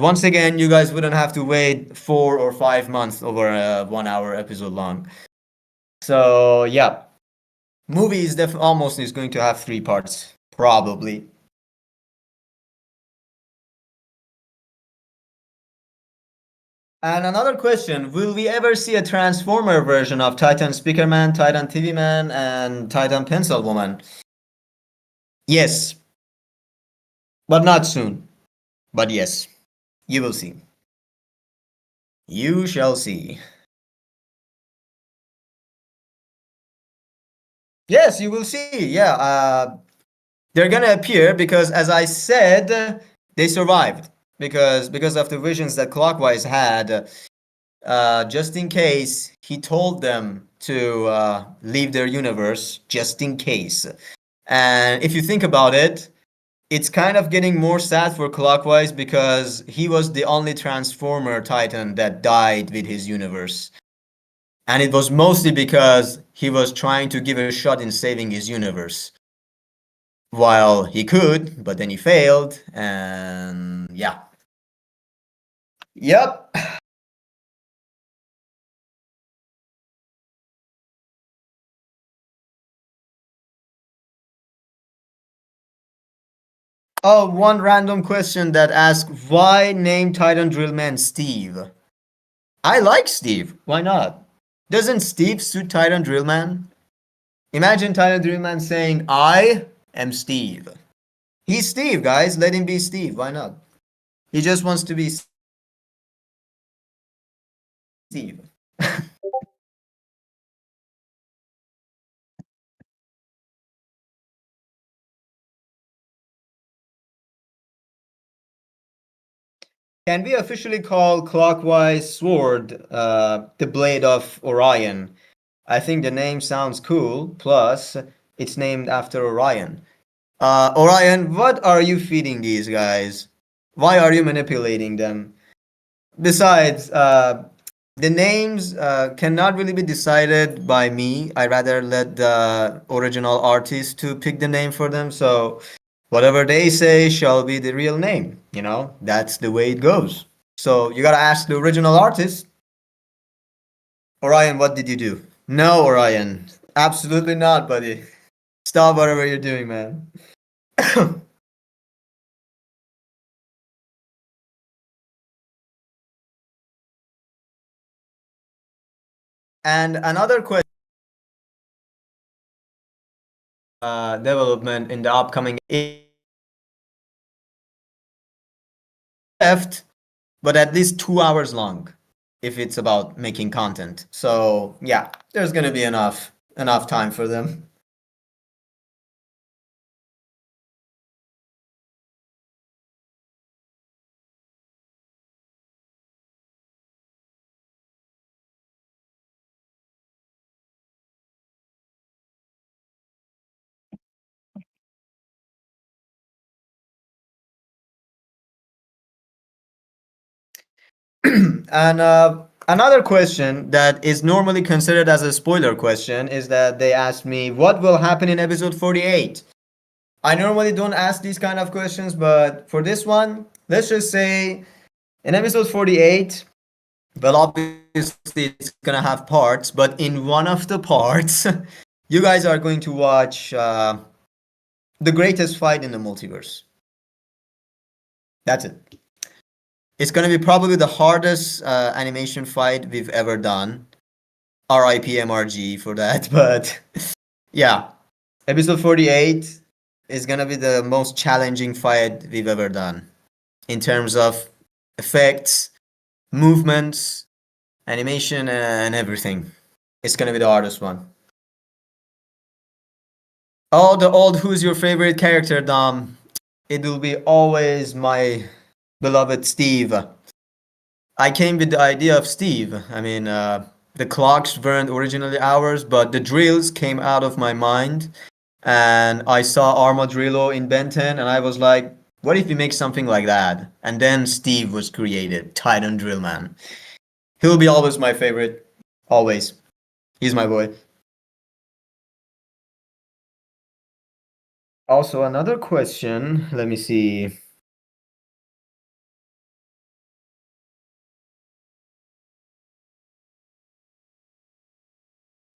once again, you guys wouldn't have to wait 4 or 5 months over a 1 hour episode long. So yeah, movie is almost is going to have 3 parts, probably. And another question, will we ever see a Transformer version of Titan Speaker Man, Titan TV Man, and Titan Pencil Woman? Yes, but not soon. But yes, you will see. You shall see. Yes, you will see. Yeah, they're gonna appear because, as I said, they survived because of the visions that Clockwise had. Just in case, he told them to leave their universe, just in case. And if you think about it, it's kind of getting more sad for Clockwise because he was the only Transformer Titan that died with his universe. And it was mostly because he was trying to give a shot in saving his universe. While he could, but then he failed, and yeah. Yep. Oh, one random question that asks, why name Titan Drillman Steve? I like Steve. Why not? Doesn't Steve suit Titan Drillman? Imagine Titan Drillman saying, I am Steve. He's Steve, guys. Let him be Steve. Why not? He just wants to be Steve. Can we officially call Clockwise Sword the Blade of Orion? I think the name sounds cool. Plus, it's named after Orion. Orion, what are you feeding these guys? Why are you manipulating them? Besides, the names cannot really be decided by me. I rather let the original artist to pick the name for them. So whatever they say shall be the real name. You know, that's the way it goes. So you gotta ask the original artist. Orion, what did you do? No, Orion. Absolutely not, buddy. Stop whatever you're doing, man. And another question, development in the upcoming left, but at least 2 hours long if it's about making content. So yeah, there's gonna be enough time for them. And another question that is normally considered as a spoiler question is that they asked me what will happen in episode 48. I normally don't ask these kind of questions, but for this one, let's just say in episode 48, well, obviously it's gonna have parts, but in one of the parts, you guys are going to watch the greatest fight in the multiverse. That's it. It's gonna be probably the hardest animation fight we've ever done. RIP MRG for that, but yeah, episode 48 is gonna be the most challenging fight we've ever done in terms of effects, movements, animation, and everything. It's gonna be the hardest one. Oh, the old who's your favorite character, Dom? It will be always my beloved Steve. I came with the idea of Steve. I mean, the clocks weren't originally ours, but the drills came out of my mind. And I saw Armadrillo in Ben 10, and I was like, what if we make something like that? And then Steve was created, Titan Drillman. He'll be always my favorite. Always. He's my boy. Also, another question. Let me see.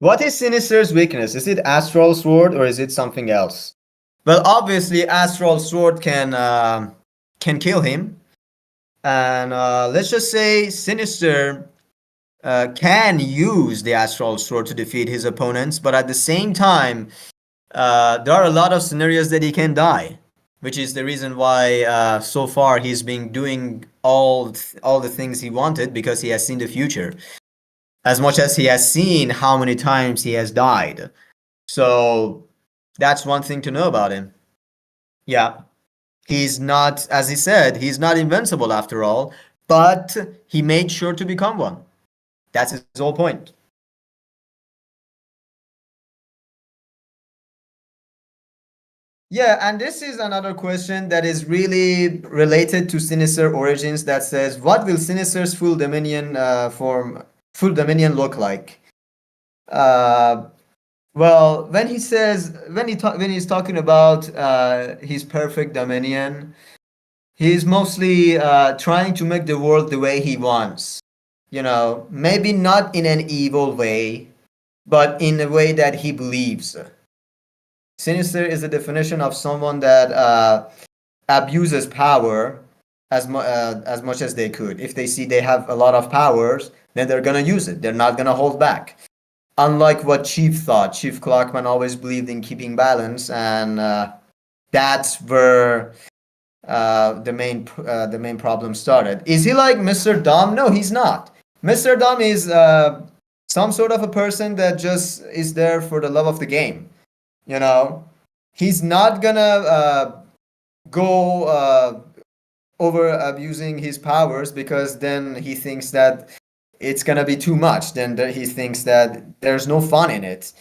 What is Sinister's weakness? Is it Astral Sword or is it something else? Well, obviously, Astral Sword can kill him, and let's just say Sinister can use the Astral Sword to defeat his opponents, but at the same time, there are a lot of scenarios that he can die, which is the reason why so far he's been doing all the things he wanted, because he has seen the future as much as he has seen how many times he has died. So that's one thing to know about him. Yeah, he's not, as he said, he's not invincible after all, but he made sure to become one. That's his whole point. Yeah, and this is another question that is really related to Sinister Origins, that says, what will Sinister's full Dominion look like? Uh, well, when he says, when he's talking about his perfect Dominion, he's mostly trying to make the world the way he wants. You know, maybe not in an evil way, but in a way that he believes. Sinister is the definition of someone that abuses power as much as they could. If they see they have a lot of powers, then they're gonna use it. They're not gonna hold back. Unlike what Chief thought, Chief Clockman always believed in keeping balance, and that's where the main problem started. Is he like Mr. Dom? No, he's not. Mr. Dom is some sort of a person that just is there for the love of the game. You know, he's not gonna go over abusing his powers, because then he thinks that it's gonna be too much. Then he thinks that there's no fun in it.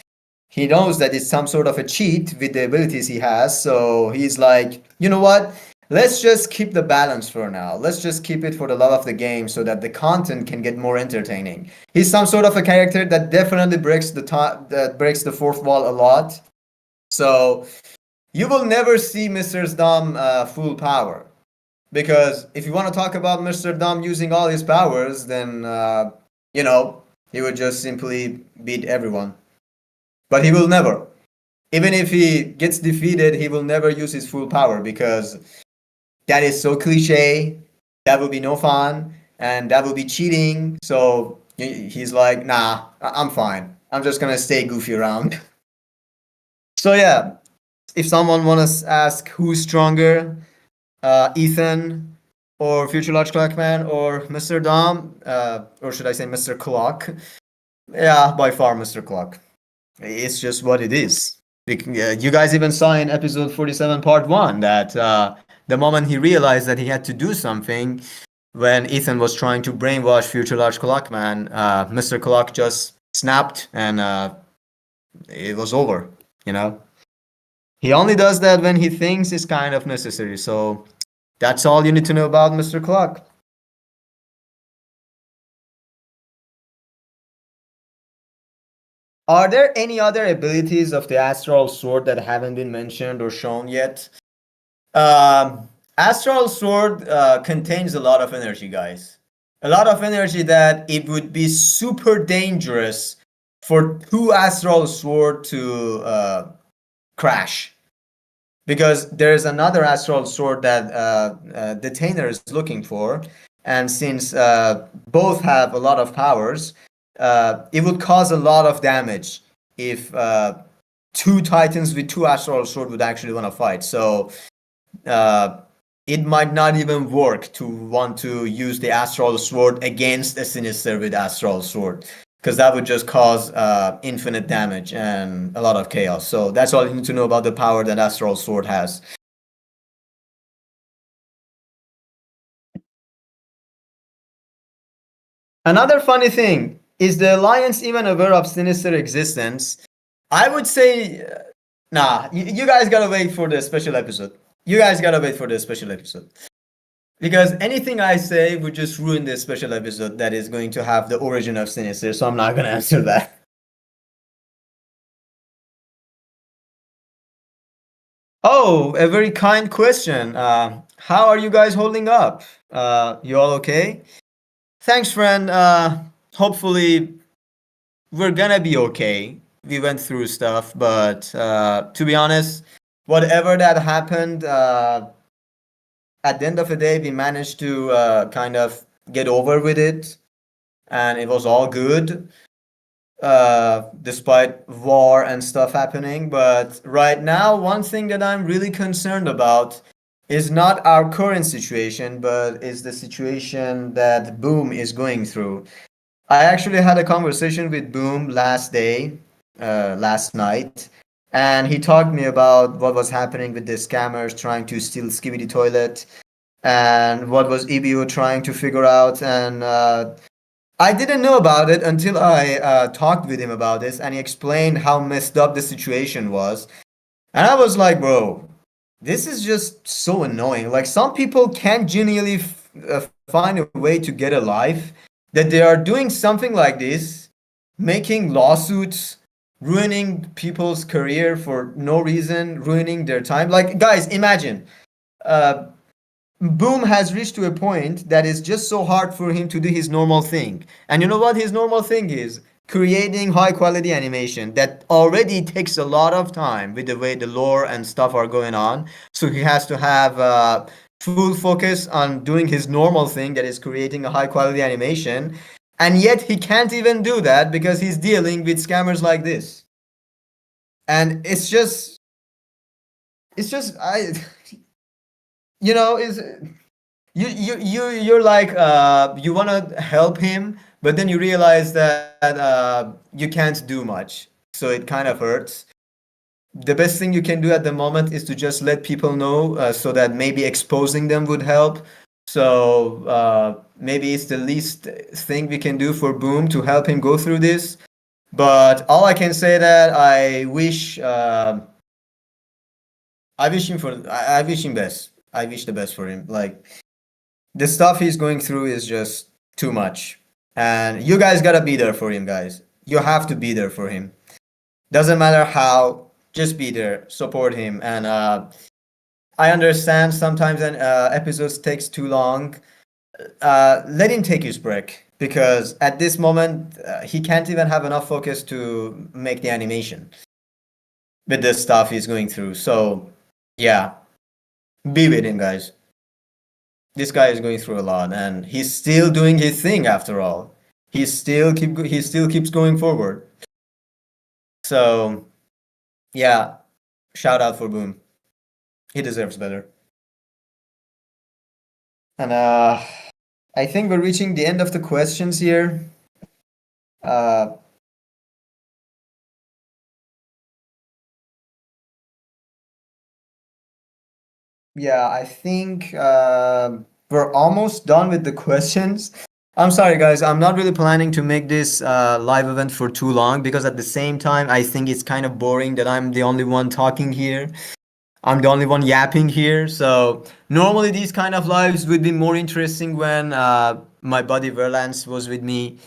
He knows that it's some sort of a cheat with the abilities he has, so he's like, you know what? Let's just keep the balance for now. Let's just keep it for the love of the game, so that the content can get more entertaining. He's some sort of a character that definitely breaks the fourth wall a lot. So you will never see Mr. Dom full power, because if you want to talk about Mr. Dom using all his powers, then you know, he would just simply beat everyone. But he will never. Even if he gets defeated, he will never use his full power, because that is so cliche. That would be no fun, and that would be cheating. So he's like, nah, I'm fine. I'm just gonna stay goofy around. So yeah, if someone wants to ask who's stronger, Ethan or Future Large Clockman or Mr. Dom, or should I say Mr. Clock? Yeah, by far Mr. Clock. It's just what it is. You guys even saw in episode 47, part 1, that the moment he realized that he had to do something, when Ethan was trying to brainwash Future Large Clockman, Mr. Clock just snapped, and it was over, you know? He only does that when he thinks it's kind of necessary. So that's all you need to know about Mr. Clock. Are there any other abilities of the Astral Sword that haven't been mentioned or shown yet? Astral Sword contains a lot of energy, guys. A lot of energy that it would be super dangerous for two Astral Sword to crash. Because there's another Astral Sword that Detainer is looking for, and since both have a lot of powers, it would cause a lot of damage if two Titans with two Astral Sword would actually want to fight. So it might not even work to want to use the Astral Sword against a Sinister with Astral Sword, because that would just cause infinite damage and a lot of chaos. So that's all you need to know about the power that Astral Sword has. Another funny thing, is the Alliance even aware of Sinister existence? I would say, nah, you guys gotta wait for the special episode. You guys gotta wait for the special episode. Because anything I say would just ruin this special episode that is going to have the origin of Sinister, so I'm not gonna answer that. Oh, a very kind question. How are you guys holding up? You all okay? Thanks, friend. Hopefully we're gonna be okay. We went through stuff, but to be honest, whatever that happened, at the end of the day, we managed to kind of get over with it, and it was all good, despite war and stuff happening. But right now, one thing that I'm really concerned about is not our current situation, but is the situation that Boom is going through. I actually had a conversation with Boom last night, and he talked me about what was happening with the scammers trying to steal Skibidi toilet, and what was EBU trying to figure out. And I didn't know about it until I talked with him about this, and he explained how messed up the situation was. And I was like, bro, this is just so annoying. Like, some people can't genuinely find a way to get a life, that they are doing something like this, making lawsuits, ruining people's career for no reason, ruining their time. Like, guys, imagine. Uh, Boom has reached to a point that is just so hard for him to do his normal thing. And you know what his normal thing is? Creating high quality animation that already takes a lot of time with the way the lore and stuff are going on. So he has to have full focus on doing his normal thing, that is creating a high quality animation. And yet he can't even do that because he's dealing with scammers like this. And it's just I you know, is you're like, you want to help him, but then you realize that you can't do much, so it kind of hurts. The best thing you can do at the moment is to just let people know, so that maybe exposing them would help. So maybe it's the least thing we can do for Boom to help him go through this. But all I can say that I wish him I wish him best. I wish the best for him. Like, the stuff he's going through is just too much. And you guys gotta be there for him, guys. You have to be there for him. Doesn't matter how, just be there, support him. And I understand sometimes an episodes takes too long. Let him take his break, because at this moment he can't even have enough focus to make the animation with the stuff he's going through. So yeah, be with him, guys. This guy is going through a lot, and he's still doing his thing after all. He still keeps going forward. So yeah, shout out for Boom. He deserves better. And I think we're reaching the end of the questions here. Uh, yeah, I think we're almost done with the questions. I'm sorry, guys. I'm not really planning to make this live event for too long, because at the same time, I think it's kind of boring that I'm the only one talking here. I'm the only one yapping here. So normally these kind of lives would be more interesting when my buddy Verlance was with me.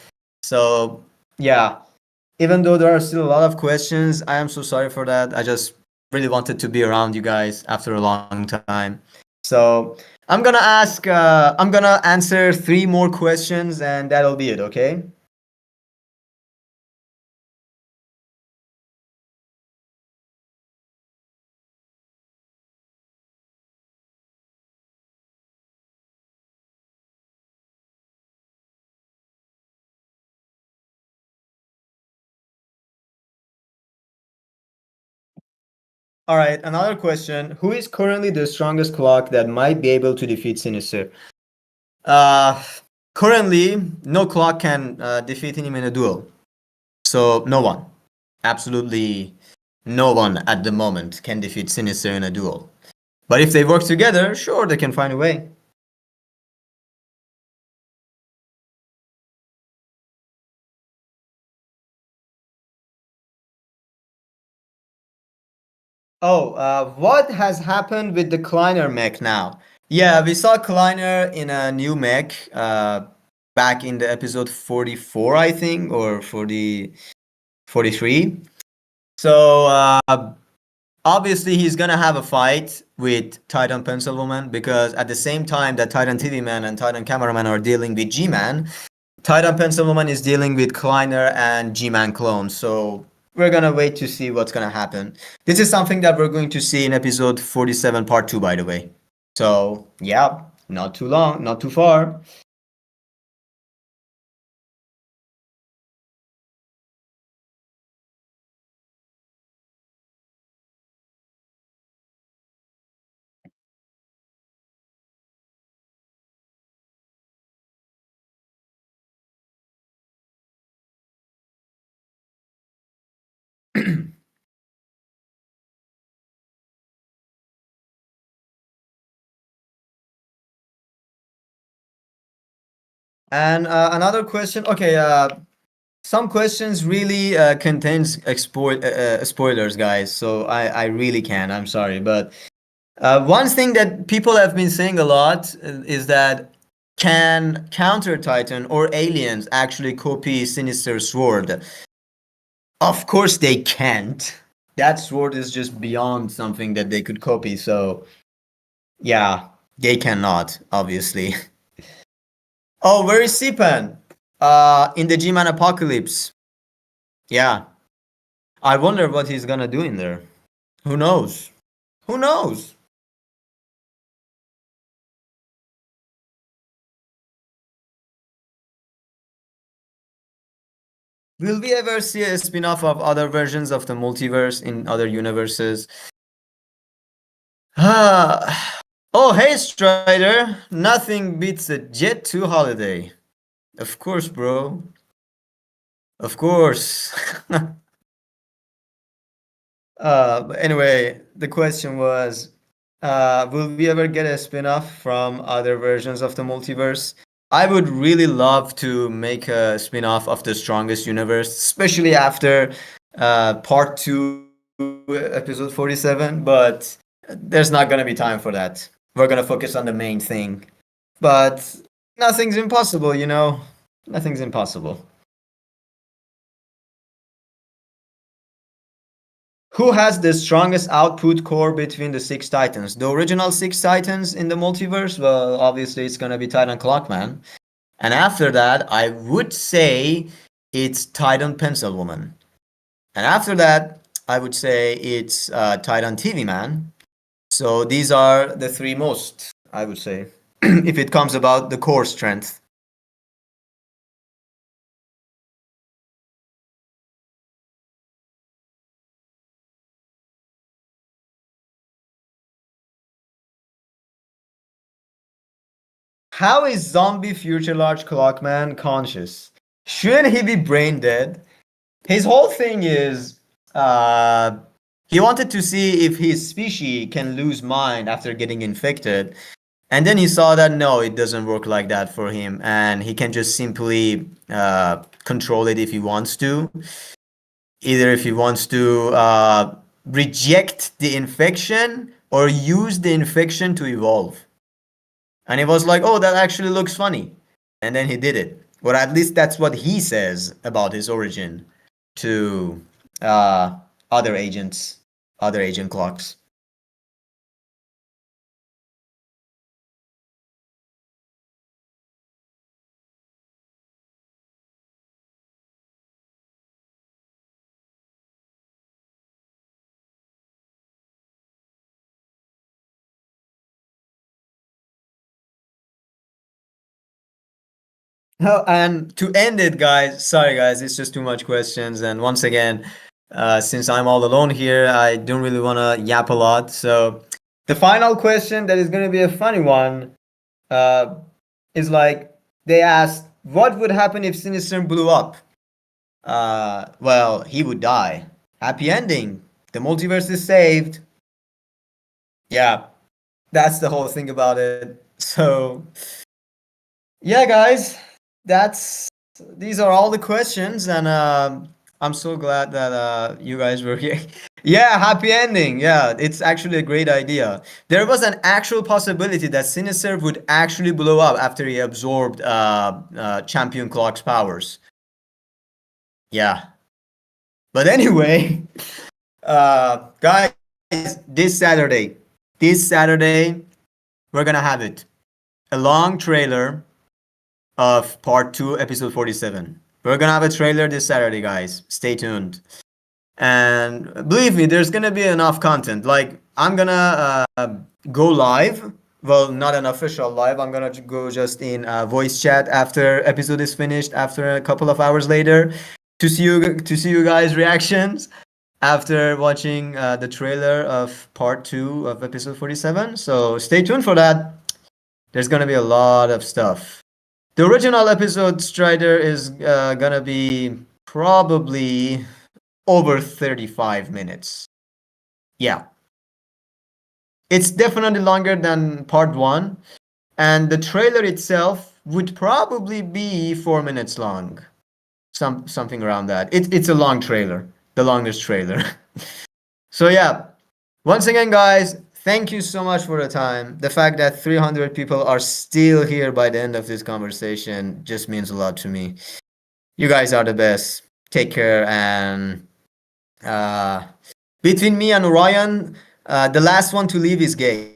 So yeah, even though there are still a lot of questions, I am so sorry for that. I just really wanted to be around you guys after a long time. So I'm gonna answer 3 more questions, and that'll be it, okay? All right, another question. Who is currently the strongest clock that might be able to defeat Sinister? Uh, Currently, no clock can defeat him in a duel. So, no one. Absolutely no one at the moment can defeat Sinister in a duel. But if they work together, sure, they can find a way. Oh, what has happened with the Kleiner mech now? Yeah, we saw Kleiner in a new mech back in the episode 44, I think, or 43. So obviously he's gonna have a fight with Titan Pencil Woman, because at the same time that Titan TV Man and Titan Cameraman are dealing with G-Man, Titan Pencilwoman is dealing with Kleiner and G-Man clones, so we're gonna wait to see what's gonna happen. This is something that we're going to see in episode 47, part 2, by the way. So, yeah, not too long, not too far. And another question. Okay, some questions really contains spoilers, guys. So I really can. I'm sorry, but one thing that people have been saying a lot is that can Counter Titan or aliens actually copy Sinister Sword? Of course they can't. That sword is just beyond something that they could copy. So yeah, they cannot, obviously. Oh, where is Sipan? In the G-Man Apocalypse. Yeah. I wonder what he's gonna do in there. Who knows? Who knows? Will we ever see a spin-off of other versions of the multiverse in other universes? Oh, hey, Strider. Nothing beats a Jet 2 holiday. Of course, bro. Of course. But anyway, the question was, will we ever get a spin-off from other versions of the multiverse? I would really love to make a spin-off of the Strongest Universe, especially after part 2, episode 47, but there's not gonna be time for that. We're gonna focus on the main thing. But nothing's impossible, you know? Nothing's impossible. Who has the strongest output core between the six Titans? The original six Titans in the multiverse? Well, obviously it's gonna be Titan Clockman. And after that, I would say it's Titan Pencilwoman. And after that, I would say it's Titan TV Man. So these are the three most, I would say, if it comes about the core strength. How is zombie future large Clockman conscious? Shouldn't he be brain dead? His whole thing is uh, he wanted to see if his species can lose mind after getting infected. And then he saw that no, it doesn't work like that for him. And he can just simply control it if he wants to. Either if he wants to reject the infection or use the infection to evolve. And he was like, oh, that actually looks funny. And then he did it. Or at least that's what he says about his origin to other agents, other agent clocks. Oh, and to end it, guys, sorry, guys, it's just too much questions. And once again, since I'm all alone here, I don't really want to yap a lot. So the final question that is going to be a funny one uh, is like they asked, what would happen if Sinister blew up? Well, he would die. Happy ending. The multiverse is saved. Yeah, that's the whole thing about it. So, yeah, guys, that's these are all the questions, and I'm so glad that you guys were here. Yeah, happy ending. Yeah, it's actually a great idea. There was an actual possibility that Sinister would actually blow up after he absorbed Champion Clock's powers. Yeah, but anyway, guys, this Saturday, this Saturday, we're gonna have it. A long trailer of part 2, episode 47. We're gonna have a trailer this Saturday, guys. Stay tuned. And believe me, there's gonna be enough content. Like, I'm gonna go live. Well, not an official live. I'm gonna go just in voice chat after episode is finished, after a couple of hours later, to see you guys' reactions after watching the trailer of part 2 of episode 47. So stay tuned for that. There's gonna be a lot of stuff. The original episode Strider is gonna be probably over 35 minutes. Yeah. It's definitely longer than part 1, and the trailer itself would probably be 4 minutes long. Something around that. It's a long trailer, the longest trailer. So yeah, once again, guys, thank you so much for the time. The fact that 300 people are still here by the end of this conversation just means a lot to me. You guys are the best. Take care. And between me and Orion, the last one to leave is gay.